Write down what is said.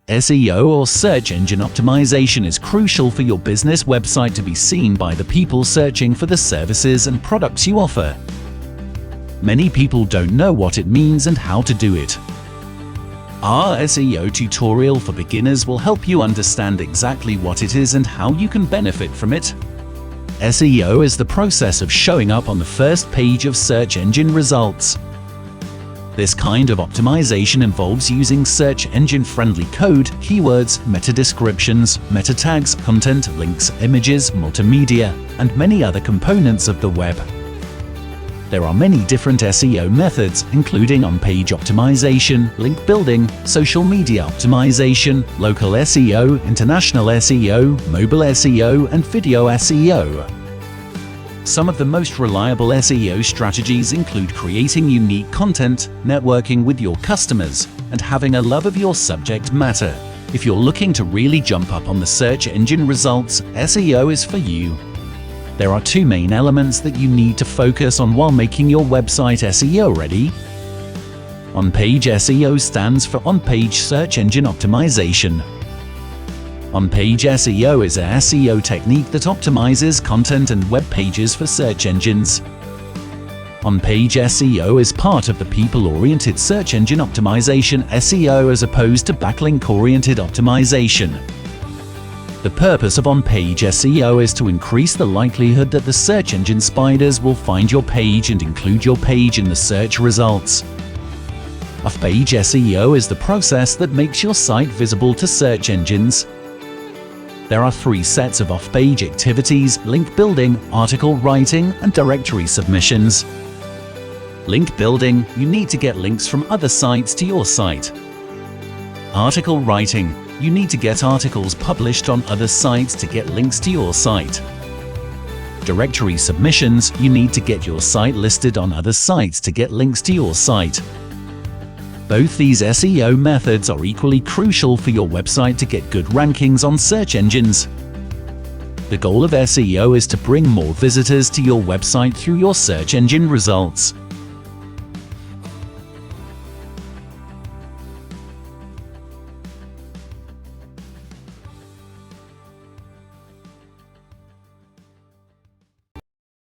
SEO or search engine optimization is crucial for your business website to be seen by the people searching for the services and products you offer. Many people don't know what it means and how to do it. Our SEO tutorial for beginners will help you understand exactly what it is and how you can benefit from it. SEO is the process of showing up on the first page of search engine results. This kind of optimization involves using search engine-friendly code, keywords, meta descriptions, meta tags, content, links, images, multimedia, and many other components of the web. There are many different SEO methods, including on-page optimization, link building, social media optimization, local SEO, international SEO, mobile SEO, and video SEO. Some of the most reliable SEO strategies include creating unique content, networking with your customers, and having a love of your subject matter. If you're looking to really jump up on the search engine results, SEO is for you. There are two main elements that you need to focus on while making your website SEO ready. On-page SEO stands for on-page search engine optimization. On-page SEO is a SEO technique that optimizes content and web pages for search engines. On-page SEO is part of the people-oriented search engine optimization SEO as opposed to backlink-oriented optimization. The purpose of on-page SEO is to increase the likelihood that the search engine spiders will find your page and include your page in the search results. Off-page SEO is the process that makes your site visible to search engines. There are three sets of off-page activities: link building, article writing, and directory submissions. Link building: you need to get links from other sites to your site. Article writing: you need to get articles published on other sites to get links to your site. Directory submissions: you need to get your site listed on other sites to get links to your site. Both these SEO methods are equally crucial for your website to get good rankings on search engines. The goal of SEO is to bring more visitors to your website through your search engine results.